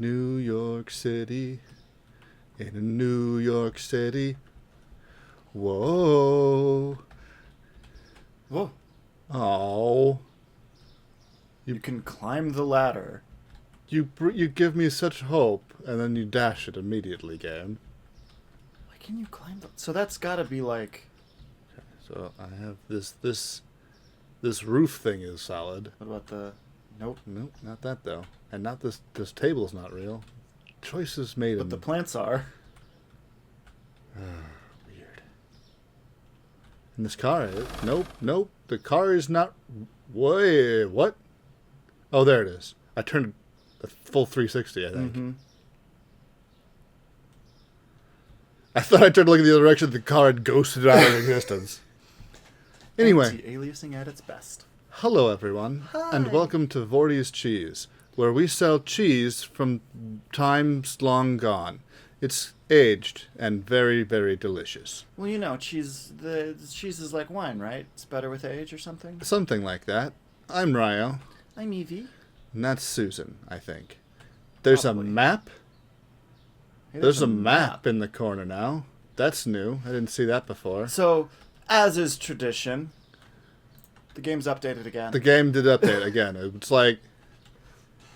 New York City. In New York City. Whoa. Whoa. Oh. You can climb the ladder. You give me such hope, and then you dash it immediately, game. Why can you climb the... So that's gotta be like... Okay, so I have this roof thing is solid. What about the... Nope. Nope, not that though. And not this table's not real. Choices made But the plants are. Weird. And this car is... Nope. The car is not... Wait, what? Oh, there it is. I turned a full 360, I think. Mm-hmm. I thought I turned to look in the other direction. The car had ghosted out of existence. Anyway. Anti-aliasing at its best. Hello, everyone. Hi. And welcome to Vordy's Cheese, where we sell cheese from times long gone. It's aged and very, very delicious. Well, you know, cheese is like wine, right? It's better with age or something? Something like that. I'm Ryo. I'm Evie. And that's Susan, I think. There's Probably. a map. Hey, There's a map in the corner now. That's new. I didn't see that before. So, as is tradition, the game's updated again. The game did update again. It's like...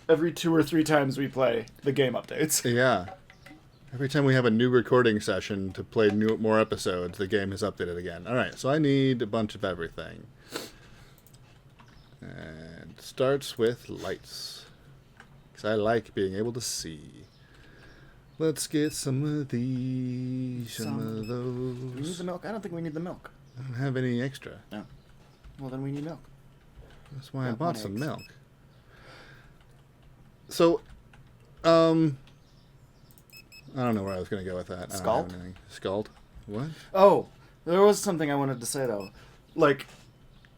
Every 2 or 3 times we play, the game updates. Yeah. Every time we have a new recording session to play more episodes, the game is updated again. Alright, so I need a bunch of everything. And it starts with lights. Because I like being able to see. Let's get some of these, some of those. Do we need the milk? I don't think we need the milk. I don't have any extra. No. Well, then we need milk. That's why I Not bought one some eggs. milk. So, I don't know where I was going to go with that. I don't have Scald? anything. Scald? What? Oh, there was something I wanted to say, though. Like,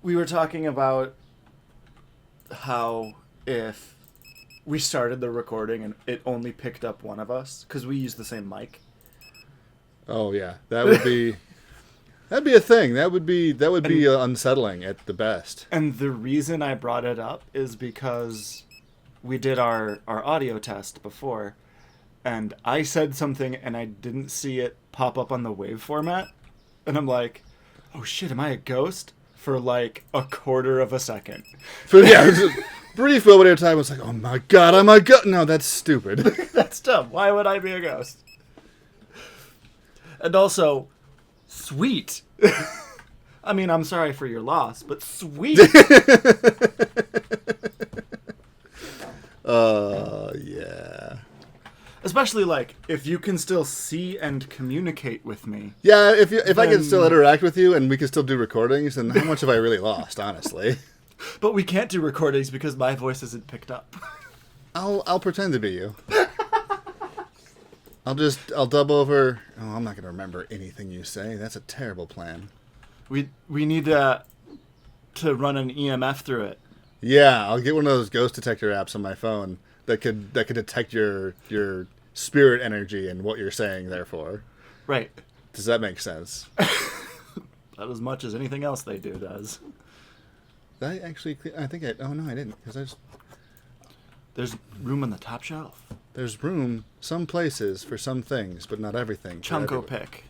we were talking about how if we started the recording and it only picked up one of us, because we use the same mic. Oh yeah, that would be that'd be a thing. That would be unsettling at the best. And the reason I brought it up is because we did our audio test before, and I said something and I didn't see it pop up on the wave format, and I'm like, oh shit, am I a ghost? For like a quarter of a second. So yeah, it was a brief moment of time. I was like, oh my god, I'm a ghost. No, that's stupid. That's dumb. Why would I be a ghost? And also, sweet. I mean, I'm sorry for your loss, but sweet. Yeah. Especially like if you can still see and communicate with me. Yeah, if I can still interact with you and we can still do recordings, then how much have I really lost, honestly? But we can't do recordings because my voice isn't picked up. I'll pretend to be you. I'll dub over. Oh, I'm not gonna remember anything you say. That's a terrible plan. We need to run an EMF through it. Yeah, I'll get one of those ghost detector apps on my phone that could detect your spirit energy and what you're saying. Therefore, Right. does that make sense? About as much as anything else they do does. I think oh no, I didn't, because There's room on the top shelf. there's room some places for some things, but not everything. for Chunko everyone. pick.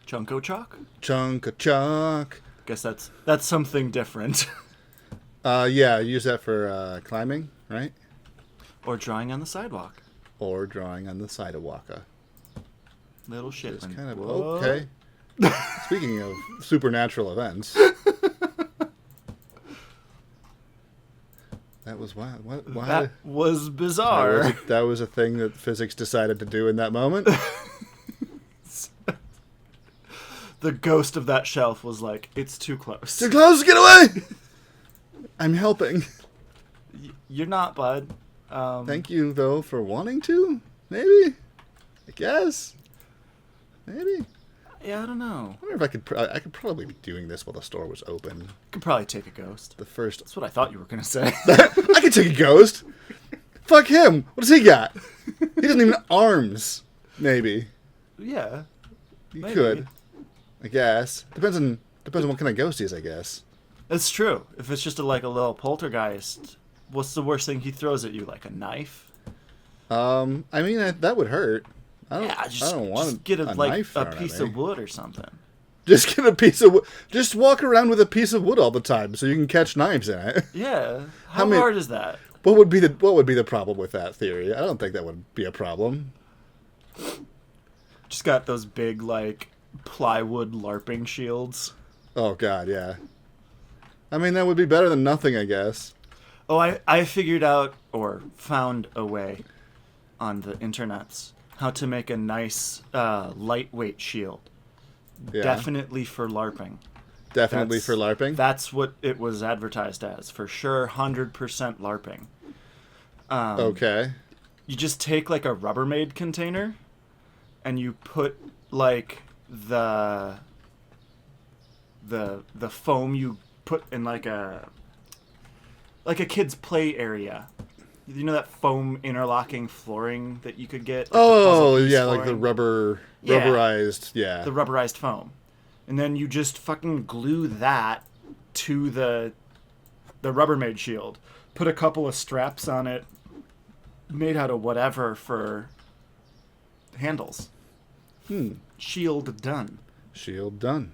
Chunko chalk? Chunk of chalk. Guess that's something different. Yeah, use that for climbing, right? Or drawing on the sidewalk. Or drawing on the sidewalk. Little shit. It's kind of okay. Speaking of supernatural events, that was wild. Why? That was bizarre. That was a thing that physics decided to do in that moment. The ghost of that shelf was like, it's too close. Too close, get away! I'm helping. You're not, bud. Thank you, though, for wanting to. Maybe. I guess. Maybe. Yeah, I don't know. I wonder if I could probably be doing this while the store was open. Could probably take a ghost. The first. That's what I thought you were gonna say. I could take a ghost. Fuck him. What does he got? He doesn't even have arms. Maybe. Yeah. You Maybe. could. I guess. Depends on what kind of ghost he is, I guess. It's true. If it's just like a little poltergeist, What's the worst thing he throws at you? Like a knife? I mean, that would hurt. I Just don't want just get a knife a thrown at piece me. of wood or something. Just get a piece of wood. Just walk around with a piece of wood all the time so you can catch knives in it. Yeah. How hard is that? What would be the problem with that theory? I don't think that would be a problem. Just got those big, like, plywood LARPing shields. Oh, God, yeah. I mean, that would be better than nothing, I guess. Oh, I figured out, or found a way on the internets, how to make a nice, lightweight shield. Yeah. Definitely for LARPing. Definitely for LARPing? That's what it was advertised as. For sure, 100% LARPing. Okay. You just take, like, a Rubbermaid container, and you put, like, the foam you put in, like a kid's play area. You know that foam interlocking flooring that you could get? Like Oh, yeah, flooring? like the rubberized, yeah. The rubberized foam. And then you just fucking glue that to the Rubbermaid shield. Put a couple of straps on it, made out of whatever for handles. Shield done. Shield done.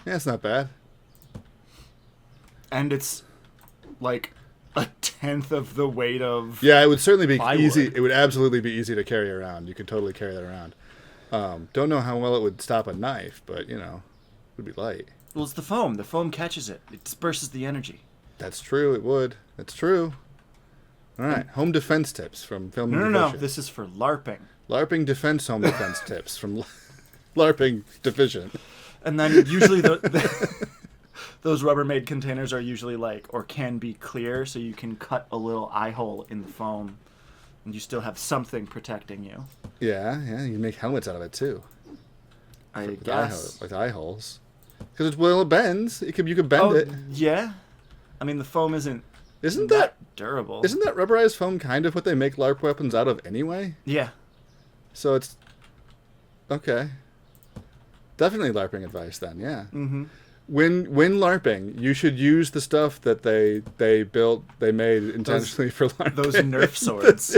Yeah, it's not bad. And it's like a tenth of the weight of... Yeah, it would certainly be plywood. easy. It would absolutely be easy to carry around. You could totally carry that around. Don't know how well it would stop a knife, but, it would be light. Well, it's the foam. The foam catches it. It disperses the energy. That's true, it would. That's true. All right, home defense tips from Film No. Deficient. This is for LARPing. LARPing defense home defense tips from LARPing Deficient. And then usually those Rubbermaid containers are usually or can be clear, so you can cut a little eye hole in the foam, and you still have something protecting you. Yeah, you make helmets out of it too. I With guess. with eye holes. Because it bends. You could bend it. Yeah. I mean, the foam isn't Isn't durable. Isn't that rubberized foam kind of what they make LARP weapons out of anyway? Yeah. So it's okay. Definitely LARPing advice then, yeah. Mm-hmm. When LARPing, you should use the stuff that they made intentionally for LARPing. Those Nerf swords.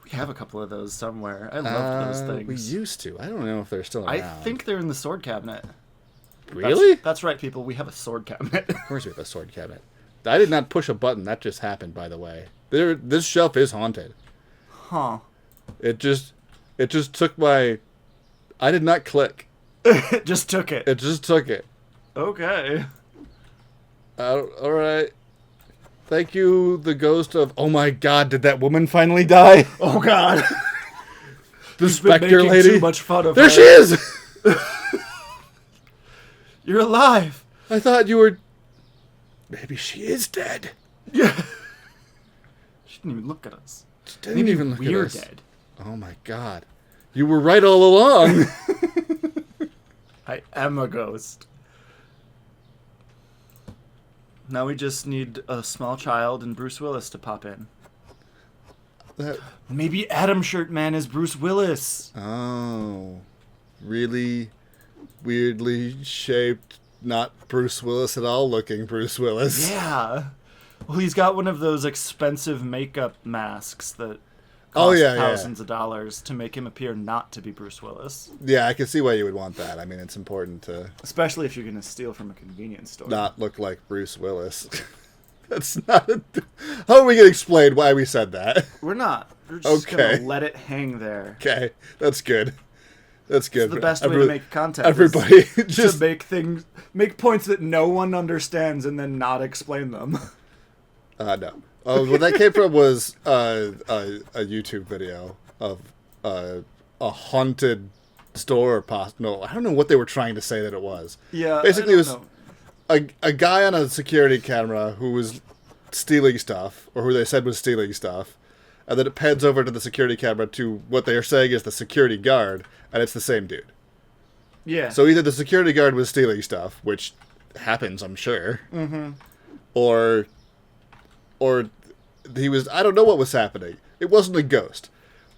We have a couple of those somewhere. I love those things. We used to. I don't know if they're still around. I think they're in the sword cabinet. Really? That's right, people. We have a sword cabinet. Of course we have a sword cabinet. I did not push a button. That just happened, by the way. This shelf is haunted. Huh. It just took my... I did not click. It just took it. It just took it. Okay. All right. Thank you, the ghost of... Oh my god, did that woman finally die? Oh god. The You've been specter making lady? too much fun of There her. she is! You're alive. I thought you were... Maybe she is dead. Yeah. She didn't even look at us. She didn't Maybe even look at we're us. dead. Oh my god. You were right all along. I am a ghost. Now we just need a small child and Bruce Willis to pop in. Maybe Adam Shirt Man is Bruce Willis. Oh. Really weirdly shaped, not Bruce Willis at all looking Bruce Willis. Yeah. Well, he's got one of those expensive makeup masks that cost thousands of dollars to make him appear not to be Bruce Willis. Yeah, I can see why you would want that. I mean, it's important to... Especially if you're going to steal from a convenience store. not look like Bruce Willis. That's not... How are we going to explain why we said that? We're not. We're just Okay. going to let it hang there. Okay, that's good. That's good. It's the best way to make content. Everybody is just... to make points that no one understands and then not explain them. No. What that came from was a YouTube video of a haunted store. No, I don't know what they were trying to say that it was. Yeah, basically I it don't was know. a guy on a security camera who was stealing stuff, or who they said was stealing stuff, and then it pans over to the security camera to what they are saying is the security guard, and it's the same dude. Yeah. So either the security guard was stealing stuff, which happens, I'm sure, or he was... I don't know what was happening. It wasn't a ghost.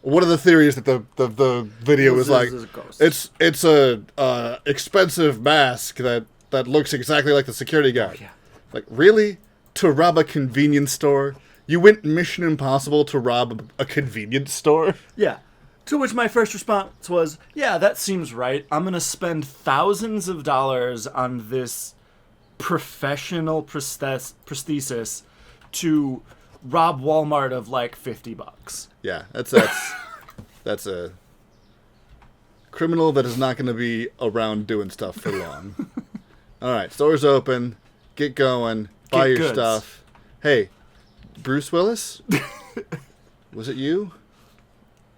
One of the theories that the video was like, is a ghost. it's a expensive mask that looks exactly like the security guard. Yeah. Like, really? to rob a convenience store. You went Mission Impossible to rob a convenience store? Yeah. To which my first response was, yeah, that seems right. I'm going to spend thousands of dollars on this professional prosthesis to rob Walmart of like $50. Yeah, that's a criminal that is not going to be around doing stuff for long. All right, store's open. Get going. Buy your goods. stuff. Hey, Bruce Willis? Was it you?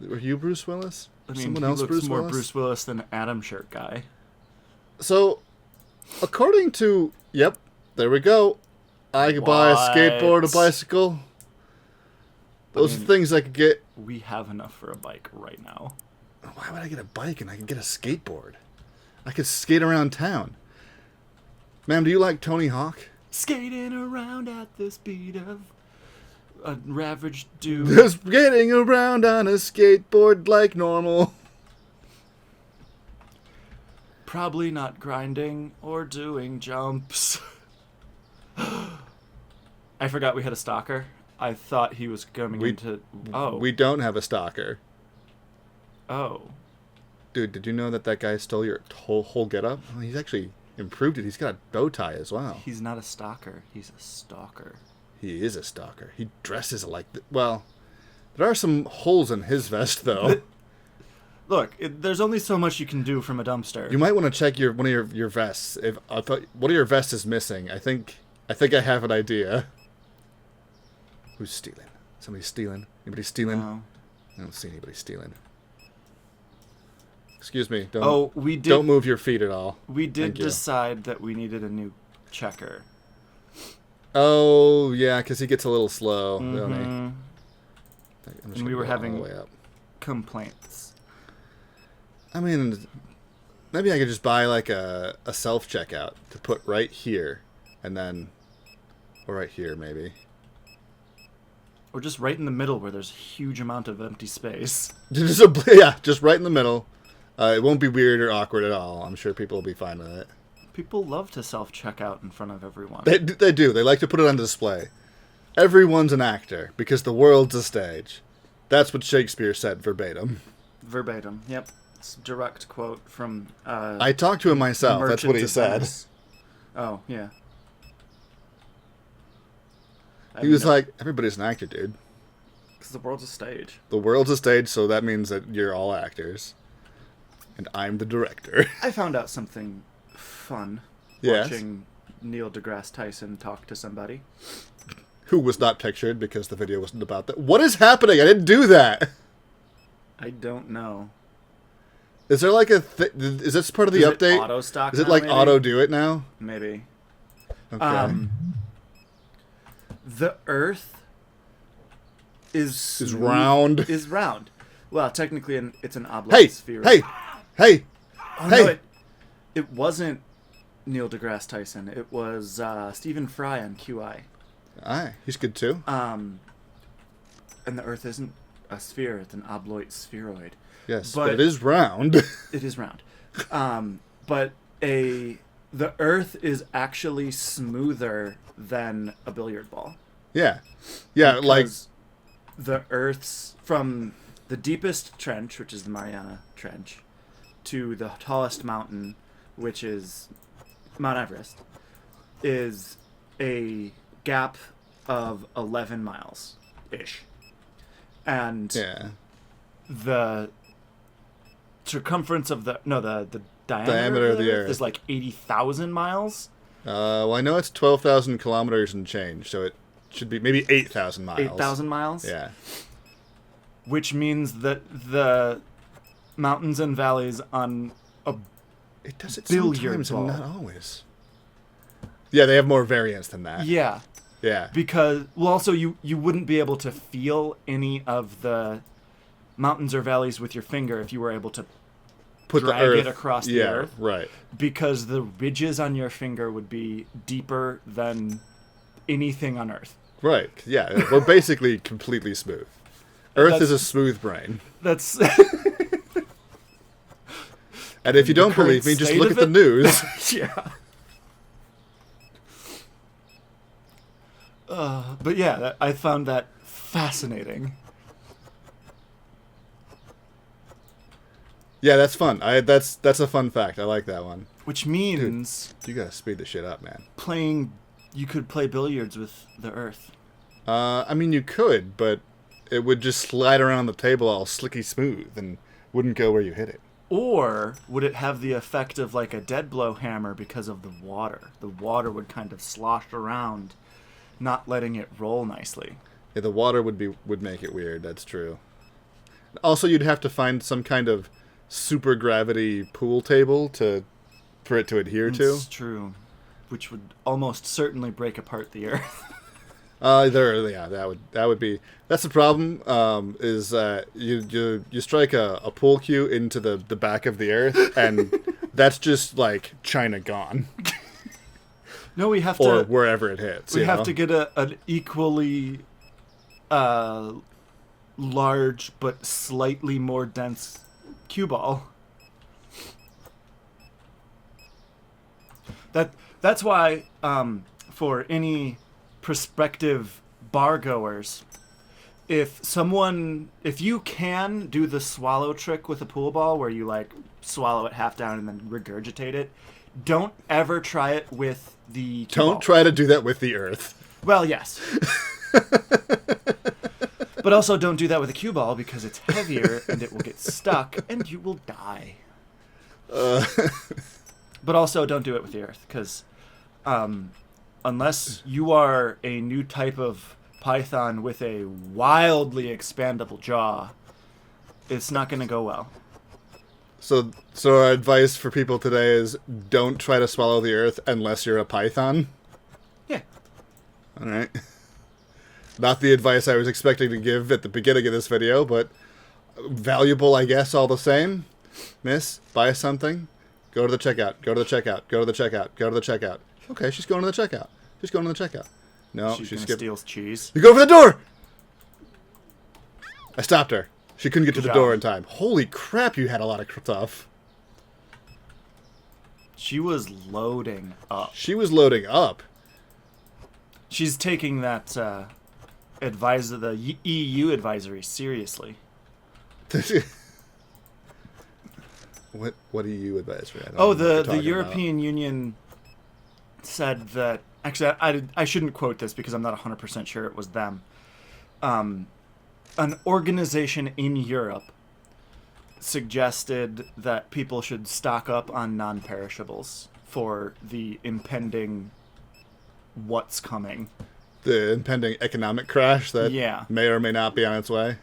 Were you Bruce Willis? I mean, Someone he else looks Bruce more Willis? Bruce Willis than Adam Shirt Guy. So, according to... Yep, there we go. I could buy a skateboard, a bicycle. Those are things I could get. We have enough for a bike right now. Why would I get a bike and I could get a skateboard? I could skate around town. Ma'am, do you like Tony Hawk? Skating around at the speed of an average dude. Just skating around on a skateboard like normal. Probably not grinding or doing jumps. I forgot we had a stalker. I thought he was coming into... Oh. We don't have a stalker. Oh. Dude, did you know that guy stole your whole getup? Well, he's actually improved it. He's got a bow tie as well. He's not a stalker. He's a stalker. He is a stalker. He dresses like... Well, there are some holes in his vest, though. Look, there's only so much you can do from a dumpster. You might want to check one of your vests. If I thought one of your vests is missing, I think I have an idea. Who's stealing? Somebody stealing? Anybody stealing? No. I don't see anybody stealing. Excuse me. Don't move your feet at all. We did decide that we needed a new checker. Oh yeah, because he gets a little slow, don't he? And we were having complaints. I mean, maybe I could just buy like a self-checkout to put right here, and then, or right here maybe. Or just right in the middle where there's a huge amount of empty space. Just right in the middle. It won't be weird or awkward at all. I'm sure people will be fine with it. People love to self-checkout in front of everyone. They do. They like to put it on display. Everyone's an actor because the world's a stage. That's what Shakespeare said verbatim. Verbatim, yep. It's a direct quote from... I talked to him myself. That's what he said. Oh, yeah. He was like, everybody's an actor, dude. Because the world's a stage. The world's a stage, so that means that you're all actors. And I'm the director. I found out something fun watching Neil deGrasse Tyson talk to somebody. Who was not pictured because the video wasn't about that. What is happening? I didn't do that. I don't know. Is there like is this part of the update? Auto stock is it now, like maybe? auto do it now? Maybe. Okay. The Earth is round. Is round. Well, technically, it's an oblong sphere. Hey! Oh, no, it wasn't Neil deGrasse Tyson. It was Stephen Fry on QI. Aye, he's good too. And the Earth isn't a sphere; it's an obloid spheroid. Yes, but it is round. It is round. But the Earth is actually smoother than a billiard ball. Yeah, because like the Earth's from the deepest trench, which is the Mariana Trench, to the tallest mountain, which is Mount Everest, is a gap of 11 miles ish, and the circumference of the diameter of the Earth is like 80,000 miles. Well, I know it's 12,000 kilometers and change, so it should be maybe 8,000 miles. 8,000 miles? Yeah. Which means that the mountains and valleys on a it does it billiard sometimes ball. and not always. Yeah, they have more variance than that. Yeah. Yeah. Because, well, also you wouldn't be able to feel any of the mountains or valleys with your finger if you were able to drag it across the Earth. Right. Because the ridges on your finger would be deeper than anything on Earth. Right. Yeah. We're basically completely smooth. Earth is a smooth brain. That's... And if you don't believe me, just look at the news. Yeah. But yeah, I found that fascinating. Yeah, that's fun. That's a fun fact. I like that one. Which means You gotta speed the shit up, man. you could play billiards with the Earth. I mean, you could, but it would just slide around the table all slicky smooth and wouldn't go where you hit it. Or would it have the effect of like a dead blow hammer because of the water? The water would kind of slosh around, not letting it roll nicely. Yeah, the water would make it weird. That's true. Also, you'd have to find some kind of super gravity pool table for it to adhere to. That's true. Which would almost certainly break apart the Earth. That would be. That's the problem. Is you strike a pool cue into the back of the Earth, and that's just like China gone. No, we have or to. wherever it hits. We have to get an equally large but slightly more dense cue ball. That's why for any prospective bar goers, if you can do the swallow trick with a pool ball where you like swallow it half down and then regurgitate it, don't ever try it with the cue ball. Don't try to do that with the Earth. Well, yes. But also don't do that with a cue ball because it's heavier and it will get stuck and you will die. But also don't do it with the Earth because unless you are a new type of python with a wildly expandable jaw, it's not going to go well. So our advice for people today is don't try to swallow the Earth unless you're a python. Yeah. All right. Not the advice I was expecting to give at the beginning of this video, but valuable, I guess, all the same. Miss, buy something. Go to the checkout. Go to the checkout. Go to the checkout. Go to the checkout. Okay, she's going to the checkout. She's going to the checkout. No, She's she going to skipped. steal cheese. You go for the door! I stopped her. She couldn't get to the Good door job. in time. Holy crap, you had a lot of stuff. She was loading up. She was loading up. She's taking that the EU advisory seriously. What do you advise for? The European Union said that. Actually, I shouldn't quote this because I'm not 100% sure it was them. An organization in Europe suggested that people should stock up on non-perishables for the impending what's coming. The impending economic crash that may or may not be on its way.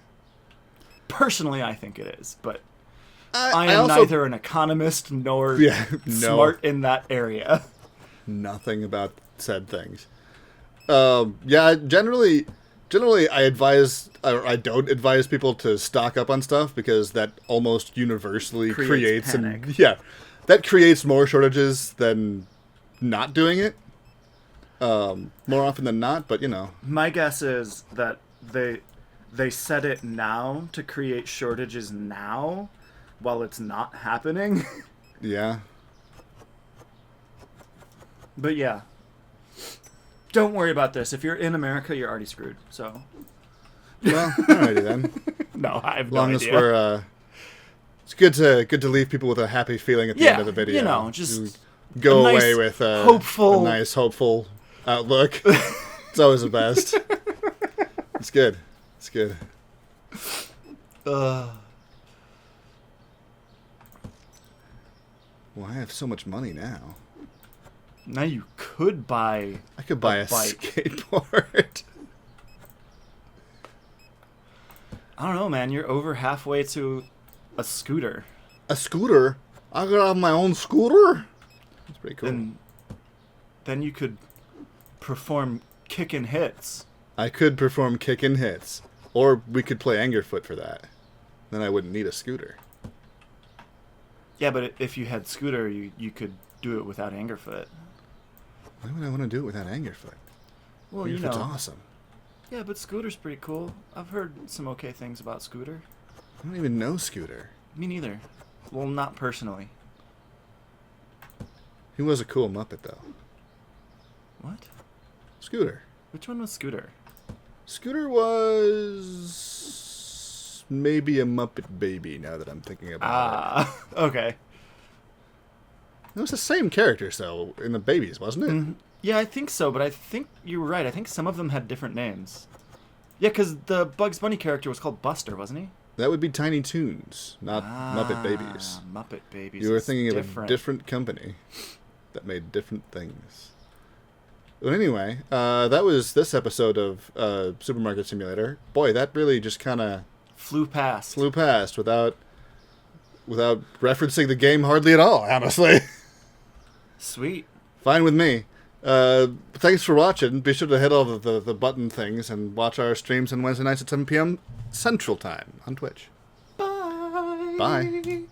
Personally, I think it is, but I am also, neither an economist nor smart in that area. Nothing about said things. Generally I advise, or I don't advise people to stock up on stuff because that almost universally creates panic. That creates more shortages than not doing it. More often than not, but you know. My guess is that they set it now to create shortages now while it's not happening. Yeah. But yeah. Don't worry about this. If you're in America, you're already screwed. So. Well, alrighty then. No, I have no idea. As long as we're, it's good to leave people with a happy feeling at the end of the video. You know, just go away with a nice, hopeful outlook. It's always the best. It's good. It's good. Well, I have so much money now. Now you could buy. I could buy a skateboard. I don't know, man. You're over halfway to a scooter. A scooter? I could have my own scooter? That's pretty cool. Then you could perform kickin' hits. I could perform kickin' hits. Or we could play Angerfoot for that. Then I wouldn't need a scooter. Yeah, but if you had scooter, you could do it without Angerfoot. Why would I want to do it without Angerfoot? Well, Angerfoot's awesome. Yeah, but Scooter's pretty cool. I've heard some okay things about Scooter. I don't even know Scooter. Me neither. Well, not personally. He was a cool Muppet, though. What? Scooter. Which one was Scooter? Scooter was maybe a Muppet Baby, now that I'm thinking about it. Okay. It was the same characters, though, in the babies, wasn't it? Mm-hmm. Yeah, I think so, but I think you're right. I think some of them had different names. Yeah, because the Bugs Bunny character was called Buster, wasn't he? That would be Tiny Toons, not Muppet Babies. Muppet Babies. You were thinking of a different company that made different things. But anyway, that was this episode of Supermarket Simulator. Boy, that really just kind of flew past without referencing the game hardly at all, honestly. Sweet. Fine with me. Thanks for watching. Be sure to hit all the button things and watch our streams on Wednesday nights at 7 p.m. Central Time on Twitch. Bye. Bye.